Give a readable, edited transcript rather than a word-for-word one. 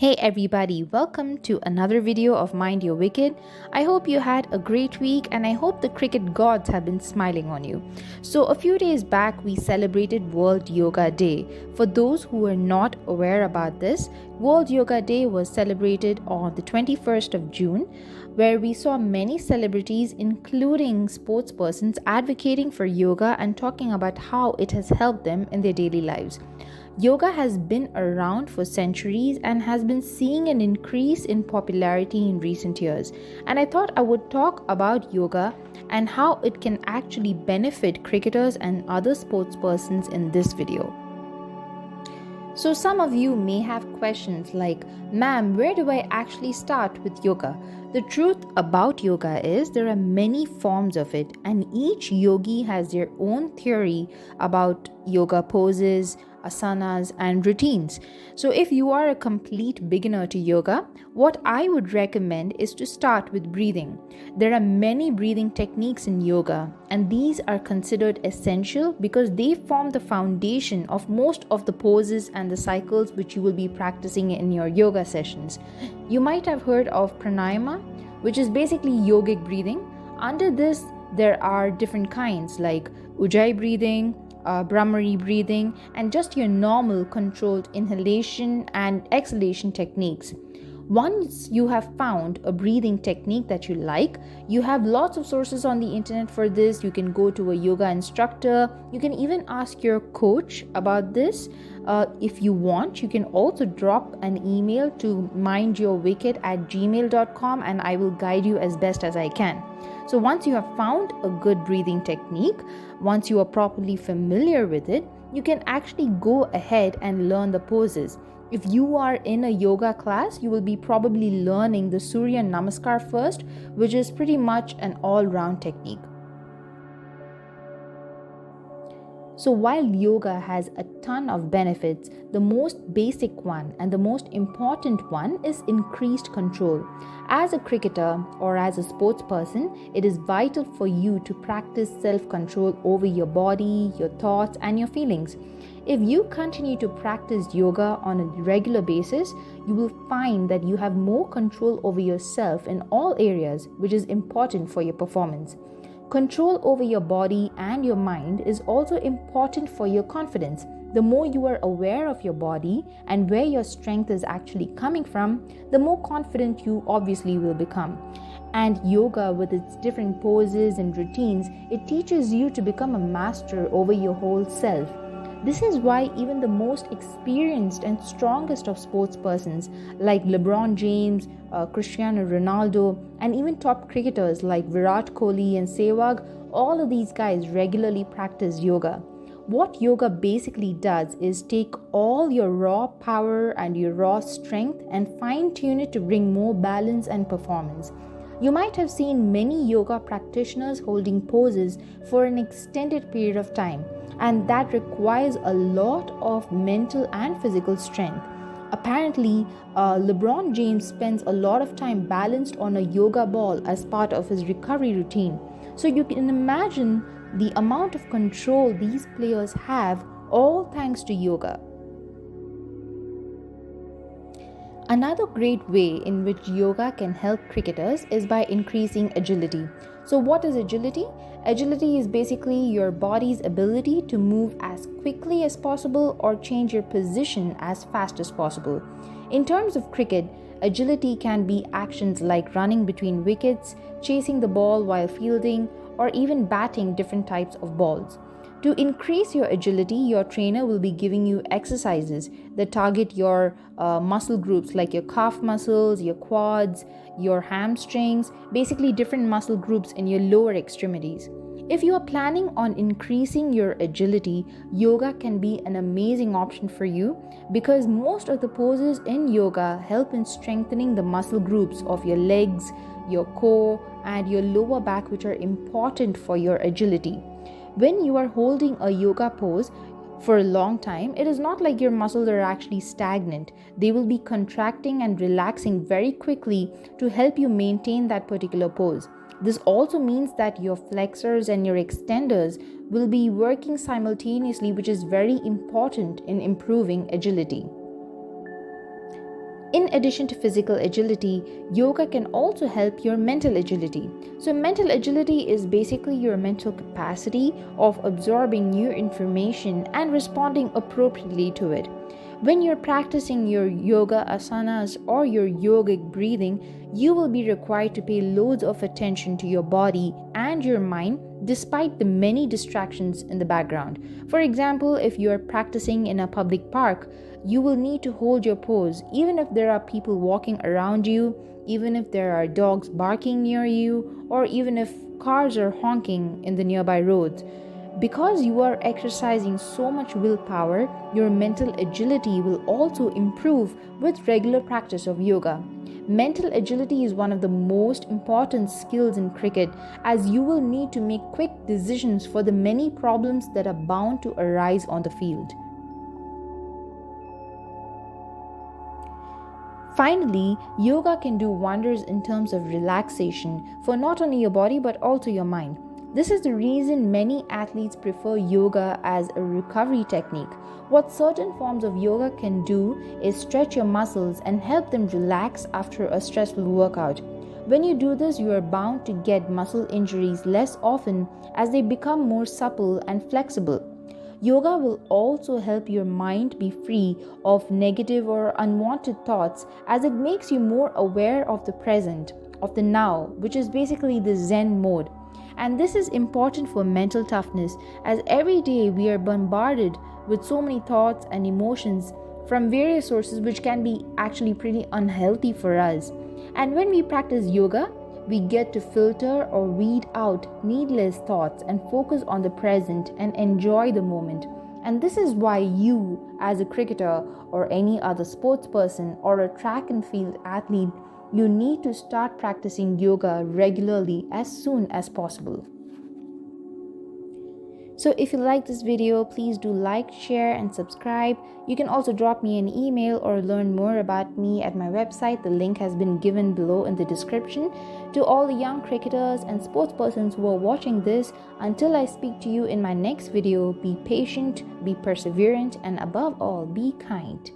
Hey everybody, welcome to another video of Mind Your Wicket. I hope you had a great week and I hope the cricket gods have been smiling on you. So, a few days back, we celebrated World Yoga Day. For those who are not aware about this, World Yoga Day was celebrated on the 21st of June, where we saw many celebrities, including sportspersons, advocating for yoga and talking about how it has helped them in their daily lives. Yoga has been around for centuries and has been seeing an increase in popularity in recent years. And I thought I would talk about yoga and how it can actually benefit cricketers and other sportspersons in this video. So, some of you may have questions like, ma'am, where do I actually start with yoga? The truth about yoga is there are many forms of it, and each yogi has their own theory about yoga poses, asanas, and routines. So, if you are a complete beginner to yoga, what I would recommend is to start with breathing. There are many breathing techniques in yoga, and these are considered essential because they form the foundation of most of the poses and the cycles which you will be practicing in your yoga sessions. You might have heard of pranayama, which is basically yogic breathing. Under this, there are different kinds like ujjayi breathing, Brahmari breathing, and just your normal controlled inhalation and exhalation techniques. Once you have found a breathing technique that you like, you have lots of sources on the internet for this. You can go to a yoga instructor. You can even ask your coach about this. If you want, you can also drop an email to mindyourwicket@gmail.com and I will guide you as best as I can. So once you have found a good breathing technique, once you are properly familiar with it, you can actually go ahead and learn the poses. If you are in a yoga class, you will be probably learning the Surya Namaskar first, which is pretty much an all-round technique. So while yoga has a ton of benefits, the most basic one and the most important one is increased control. As a cricketer or as a sports person, it is vital for you to practice self-control over your body, your thoughts, and your feelings. If you continue to practice yoga on a regular basis, you will find that you have more control over yourself in all areas, which is important for your performance. Control over your body and your mind is also important for your confidence. The more you are aware of your body and where your strength is actually coming from, the more confident you obviously will become. And yoga, with its different poses and routines, it teaches you to become a master over your whole self. This is why even the most experienced and strongest of sports persons like LeBron James, Cristiano Ronaldo, and even top cricketers like Virat Kohli and Sehwag, all of these guys regularly practice yoga. What yoga basically does is take all your raw power and your raw strength and fine-tune it to bring more balance and performance. You might have seen many yoga practitioners holding poses for an extended period of time, and that requires a lot of mental and physical strength. Apparently, LeBron James spends a lot of time balanced on a yoga ball as part of his recovery routine. So you can imagine the amount of control these players have, all thanks to yoga. Another great way in which yoga can help cricketers is by increasing agility. So what is agility? Agility is basically your body's ability to move as quickly as possible or change your position as fast as possible. In terms of cricket, agility can be actions like running between wickets, chasing the ball while fielding, or even batting different types of balls. To increase your agility, your trainer will be giving you exercises that target your muscle groups like your calf muscles, your quads, your hamstrings, basically different muscle groups in your lower extremities. If you are planning on increasing your agility, yoga can be an amazing option for you because most of the poses in yoga help in strengthening the muscle groups of your legs, your core, and your lower back, which are important for your agility. When you are holding a yoga pose for a long time, it is not like your muscles are actually stagnant. They will be contracting and relaxing very quickly to help you maintain that particular pose. This also means that your flexors and your extenders will be working simultaneously, which is very important in improving agility. In addition to physical agility, yoga can also help your mental agility. So, mental agility is basically your mental capacity of absorbing new information and responding appropriately to it. When you're practicing your yoga asanas or your yogic breathing, you will be required to pay loads of attention to your body and your mind despite the many distractions in the background. For example, if you are practicing in a public park, you will need to hold your pose even if there are people walking around you, even if there are dogs barking near you, or even if cars are honking in the nearby roads. Because you are exercising so much willpower, your mental agility will also improve with regular practice of yoga. Mental agility is one of the most important skills in cricket, as you will need to make quick decisions for the many problems that are bound to arise on the field. Finally, yoga can do wonders in terms of relaxation for not only your body but also your mind. This is the reason many athletes prefer yoga as a recovery technique. What certain forms of yoga can do is stretch your muscles and help them relax after a stressful workout. When you do this, you are bound to get muscle injuries less often as they become more supple and flexible. Yoga will also help your mind be free of negative or unwanted thoughts as it makes you more aware of the present, of the now, which is basically the Zen mode. And this is important for mental toughness as every day we are bombarded with so many thoughts and emotions from various sources which can be actually pretty unhealthy for us. And when we practice yoga, we get to filter or weed out needless thoughts and focus on the present and enjoy the moment. And this is why you, as a cricketer or any other sports person or a track and field athlete, you need to start practicing yoga regularly as soon as possible. So if you like this video, please do like, share and subscribe. You can also drop me an email or learn more about me at my website. The link has been given below in the description. To all the young cricketers and sports persons who are watching this, until I speak to you in my next video, be patient, be perseverant, and above all, be kind.